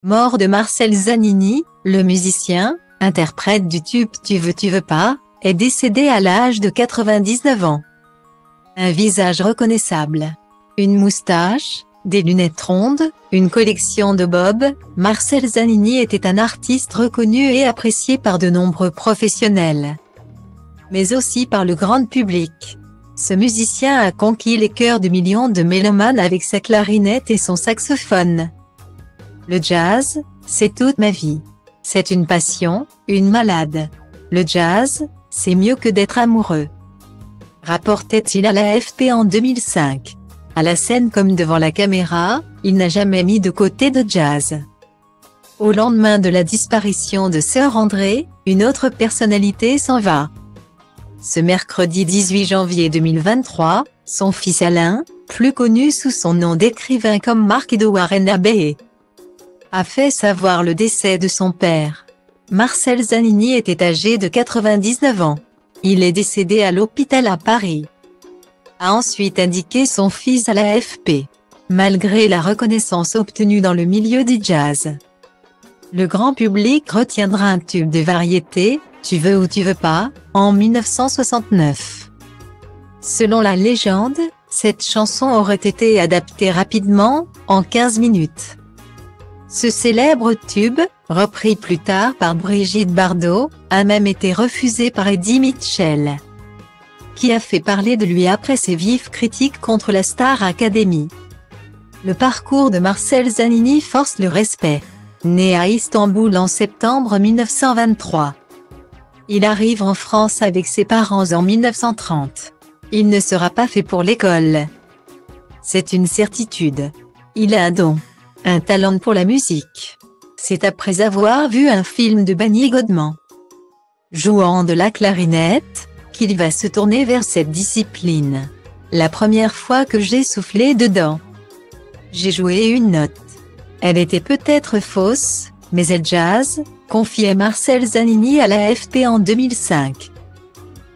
Mort de Marcel Zanini, le musicien, interprète du tube Tu veux pas, est décédé à l'âge de 99 ans. Un visage reconnaissable, une moustache, des lunettes rondes, une collection de bobs, Marcel Zanini était un artiste reconnu et apprécié par de nombreux professionnels, mais aussi par le grand public. Ce musicien a conquis les cœurs de millions de mélomanes avec sa clarinette et son saxophone. Le jazz, c'est toute ma vie. C'est une passion, une malade. Le jazz, c'est mieux que d'être amoureux, rapportait-il à l'AFP en 2005. À la scène comme devant la caméra, il n'a jamais mis de côté de jazz. Au lendemain de la disparition de Sœur André, une autre personnalité s'en va. Ce mercredi 18 janvier 2023, son fils Alain, plus connu sous son nom d'écrivain comme Marc-Édouard Abbé, a fait savoir le décès de son père. Marcel Zanini était âgé de 99 ans. Il est décédé à l'hôpital à Paris, a ensuite indiqué son fils à l'AFP. Malgré la reconnaissance obtenue dans le milieu du jazz, le grand public retiendra un tube de variété, Tu veux ou tu veux pas, en 1969. Selon la légende, cette chanson aurait été adaptée rapidement, en 15 minutes. Ce célèbre tube, repris plus tard par Brigitte Bardot, a même été refusé par Eddie Mitchell, qui a fait parler de lui après ses vives critiques contre la Star Academy. Le parcours de Marcel Zanini force le respect. Né à Istanbul en septembre 1923, il arrive en France avec ses parents en 1930. Il ne sera pas fait pour l'école. C'est une certitude. Il a un don, un talent pour la musique. C'est après avoir vu un film de Benny Godman jouant de la clarinette, qu'il va se tourner vers cette discipline. La première fois que j'ai soufflé dedans, j'ai joué une note. Elle était peut-être fausse, mais elle jazz, confiait Marcel Zanini à l'AFP en 2005.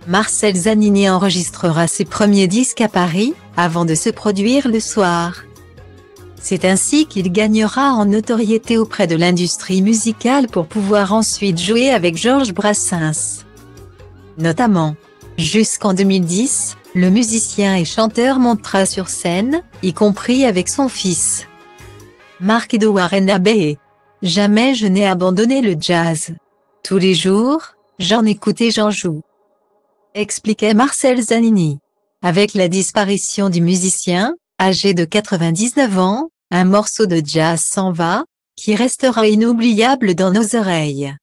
Marcel Zanini enregistrera ses premiers disques à Paris, avant de se produire le soir. C'est ainsi qu'il gagnera en notoriété auprès de l'industrie musicale pour pouvoir ensuite jouer avec Georges Brassens, notamment. Jusqu'en 2010, le musicien et chanteur montera sur scène, y compris avec son fils, Marc-Édouard Abbé. Jamais je n'ai abandonné le jazz. Tous les jours, j'en écoute et j'en joue, expliquait Marcel Zanini. Avec la disparition du musicien, âgé de 99 ans, un morceau de jazz s'en va, qui restera inoubliable dans nos oreilles.